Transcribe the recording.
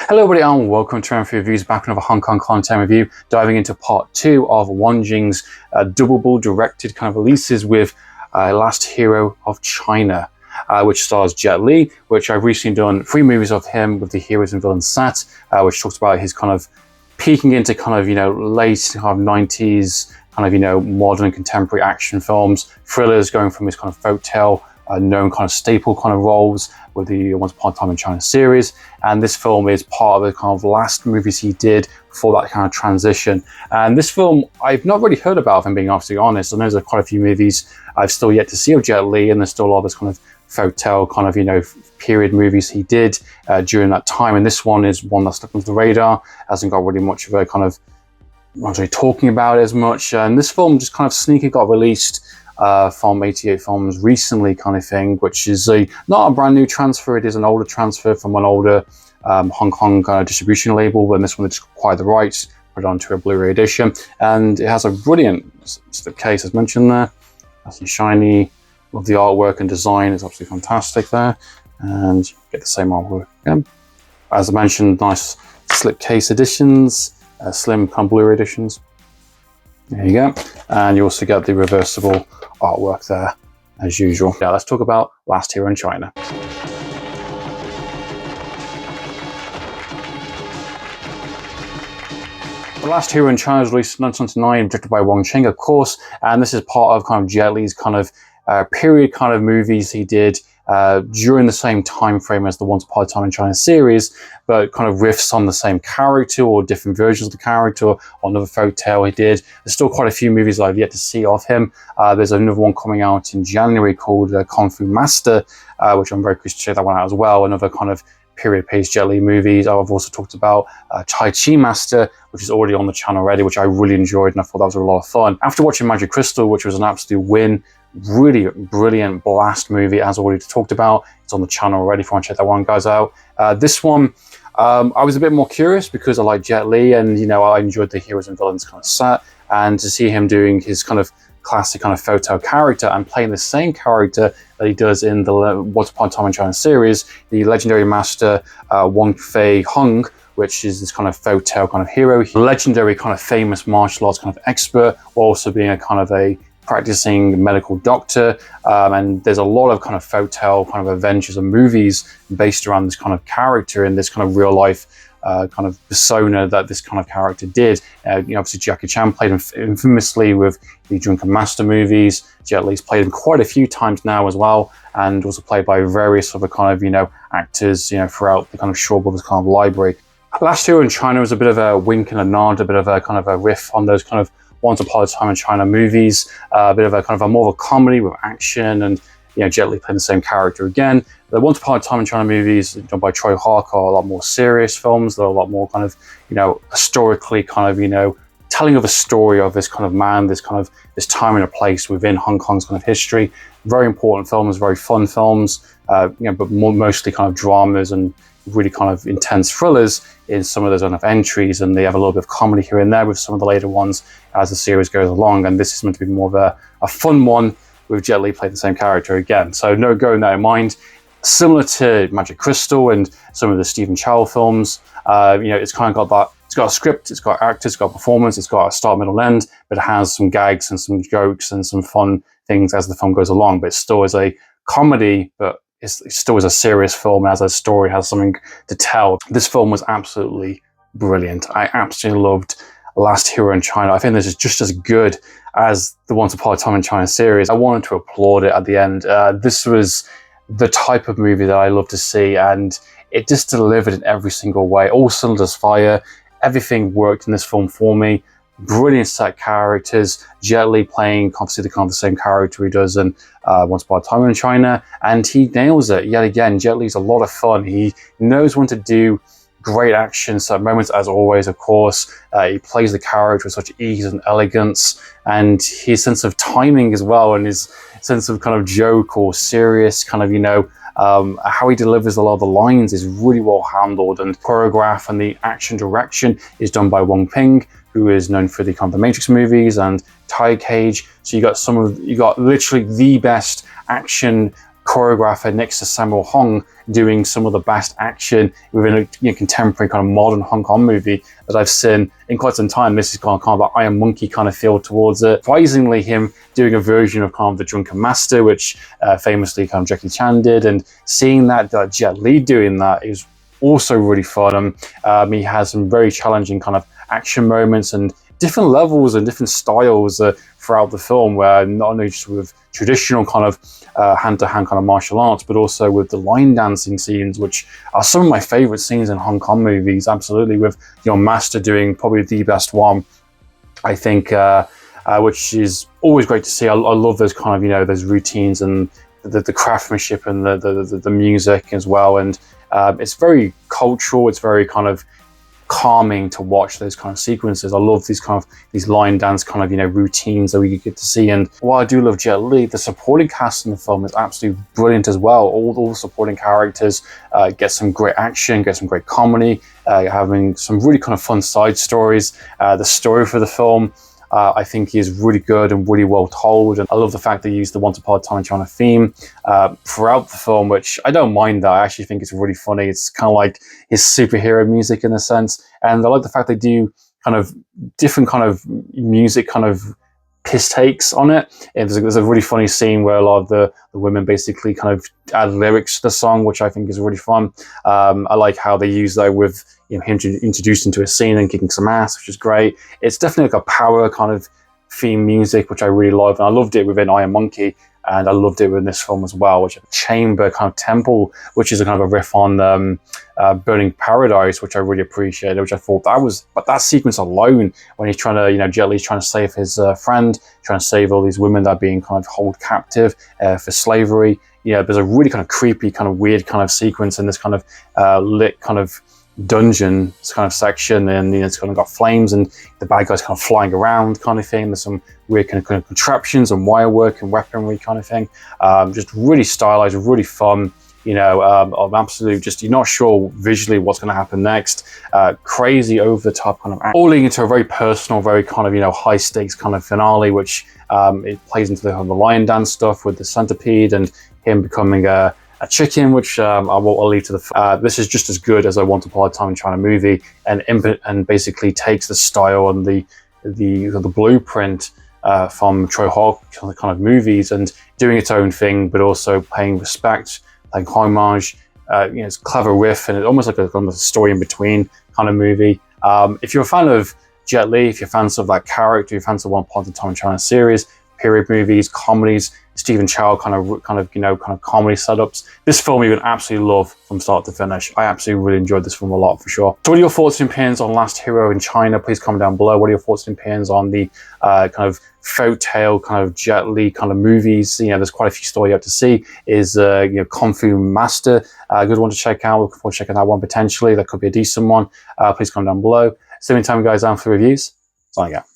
Hello everybody and welcome to Amphlett Reviews, back with another Hong Kong content review, diving into part 2 of Wong double bill directed kind of releases with Last Hero of China, which stars Jet Li, which I've recently done 3 movies of him with the Heroes and Villains set, which talks about his kind of peeking into kind of, late kind of 90s, kind of, modern contemporary action films, thrillers, going from his kind of folktale, known kind of staple kind of roles with the Once Upon a Time in China series, and this film is part of the kind of last movies he did before that kind of transition. And this film I've not really heard about, if I'm being absolutely honest. I know there's quite a few movies I've still yet to see of Jet Li, and there's still a lot of this kind of folktale kind of period movies he did during that time, and this one is one that's stuck under the radar, hasn't got really much of a kind of, not really talking about it as much, and this film just kind of sneaky got released from 88 Films recently, kind of thing, which is not a brand new transfer. It is an older transfer from an older Hong Kong distribution label, but in this one they just acquired the rights, put it onto a Blu-ray edition, and it has a brilliant slipcase as mentioned there. Nice and shiny. Love the artwork and design, it's absolutely fantastic there, and you get the same artwork again. As I mentioned, nice slipcase editions, slim kind of Blu-ray editions. There you go, and you also get the reversible artwork there as usual. Now let's talk about Last Hero in China. The Last Hero in China was released in 1999, directed by Wong, of course, and this is part of kind of Jet Li's kind of period kind of movies he did during the same time frame as the Once Upon a Time in China series, but kind of riffs on the same character or different versions of the character or another folktale he did. There's still quite a few movies I've yet to see of him. There's another one coming out in January called Kung Fu Master, which I'm very curious to check that one out as well. Another kind of period-paced Jet Li movies. I've also talked about Tai Chi Master, which is already on the channel already, which I really enjoyed and I thought that was a lot of fun. After watching Magic Crystal, which was an absolute win, really brilliant blast movie, as already talked about. It's on the channel already if you want to check that one, guys, out. This one, I was a bit more curious because I like Jet Li, and I enjoyed the Heroes and Villains kind of set, and to see him doing his kind of classic kind of photo character and playing the same character that he does in the Once Upon a Time in China series, the legendary master Wong Hung, which is this kind of folktale kind of hero, legendary kind of famous martial arts kind of expert, while also being a kind of a practicing medical doctor, and there's a lot of kind of folktale kind of adventures and movies based around this kind of character and this kind of real life kind of persona that this kind of character did. Obviously Jackie Chan played him infamously with the Drunken Master movies. Jet Li's played him quite a few times now as well, and also played by various other kind of actors throughout the kind of Shaw Brothers kind of library. Last Hero in China was a bit of a wink and a nod, a bit of a kind of a riff on those kind of Once Upon a Time in China movies, a bit of a kind of a more of a comedy with action, and Jet Li playing the same character again. The Once Upon a Time in China movies done by Troy Hark are a lot more serious films. They're a lot more kind of historically kind of telling of a story of this kind of man, this time and a place within Hong Kong's kind of history. Very important films, very fun films, but mostly kind of dramas and really kind of intense thrillers in some of those kind of entries, and they have a little bit of comedy here and there with some of the later ones as the series goes along, and this is meant to be more of a fun one with Jet Li playing the same character again. So no going that in mind. Similar to Magic Crystal and some of the Stephen Chow films, it's kind of got that, it's got a script, it's got actors, it's got performance, it's got a start, middle, end, but it has some gags and some jokes and some fun things as the film goes along, but it still is a comedy, but it still is a serious film, as a story, has something to tell. This film was absolutely brilliant. I absolutely loved Last Hero in China. I think this is just as good as the Once Upon a Time in China series. I wanted to applaud it at the end. This was the type of movie that I love to see, and it just delivered in every single way. All cylinders fire. Everything worked in this film for me. Brilliant set characters. Jet Li playing obviously the kind of the same character he does in Once Upon a Time in China, and he nails it yet again. Jet Li's a lot of fun. He knows when to do great action set moments, as always, of course. He plays the character with such ease and elegance, and his sense of timing as well, and his sense of kind of joke or serious kind of how he delivers a lot of the lines is really well handled, and choreograph and the action direction is done by Wong, who is known for the kind of the Matrix movies and Tiger Cage. So you got literally the best action choreographer next to Sammo Hung doing some of the best action within a contemporary kind of modern Hong Kong movie that I've seen in quite some time. This is kind of like Iron Monkey kind of feel towards it. Surprisingly, him doing a version of kind of the Drunken Master, which famously kind of Jackie Chan did, and seeing that Jet Li doing that is also really fun. He has some very challenging kind of action moments and different levels and different styles throughout the film, where not only just with traditional kind of hand-to-hand kind of martial arts, but also with the line dancing scenes, which are some of my favorite scenes in Hong Kong movies. Absolutely, with Master doing probably the best one, I think, which is always great to see. I love those kind of those routines and the craftsmanship and the music as well, and it's very cultural. It's very kind of calming to watch those kind of sequences. I love these line dance kind of routines that we get to see. And while I do love Jet Li, the supporting cast in the film is absolutely brilliant as well. All the supporting characters get some great action, get some great comedy, having some really kind of fun side stories. The story for the film, I think, is really good and really well told, and I love the fact they use the Once Upon a Time in China theme throughout the film, which I don't mind that. I actually think it's really funny. It's kind of like his superhero music in a sense, and I like the fact they do kind of different kind of music kind of piss takes on it. And there's a really funny scene where a lot of the women basically kind of add lyrics to the song, which I think is really fun. I like how they use that with him introduced into a scene and kicking some ass, which is great. It's definitely like a power kind of theme music, which I really love, and I loved it within Iron Monkey, and I loved it within this film as well, which is a chamber kind of temple, which is a kind of a riff on Burning Paradise, which I really appreciated, which I thought but that sequence alone, when he's trying to, Jet Li's trying to save his friend, trying to save all these women that are being kind of held captive for slavery, there's a really kind of creepy, kind of weird kind of sequence in this kind of lit kind of dungeon kind of section, and it's kind of got flames and the bad guys kind of flying around kind of thing. There's some weird kind of contraptions and wire work and weaponry kind of thing. Just really stylized, really fun. Of absolute, just you're not sure visually what's going to happen next. Crazy over the top kind of all leading into a very personal, very kind of high stakes kind of finale, which it plays into the lion dance stuff with the centipede and him becoming a chicken, which I'll leave to the. This is just as good as I Want Upon a Time in China movie, and basically takes the style and the blueprint from Troy Hawk kind of movies and doing its own thing, but also paying respect, like homage. It's a clever riff, and it's almost like a story in between kind of movie. If you're a fan of Jet Li, if you're fans of that character, you're fans of One Upon a Time in China series, period movies, comedies, Stephen Chow kind of comedy setups, this film you can absolutely love from start to finish. I absolutely really enjoyed this film a lot, for sure. So what are your thoughts and opinions on Last Hero in China? Please comment down below. What are your thoughts and opinions on the kind of folk tale kind of Jet Li kind of movies? There's quite a few stories you have to see. Is Kung Fu Master a good one to check out? Looking forward to checking that one potentially. That could be a decent one. Please comment down below. So in time, guys, Amphlett Reviews. Signing out.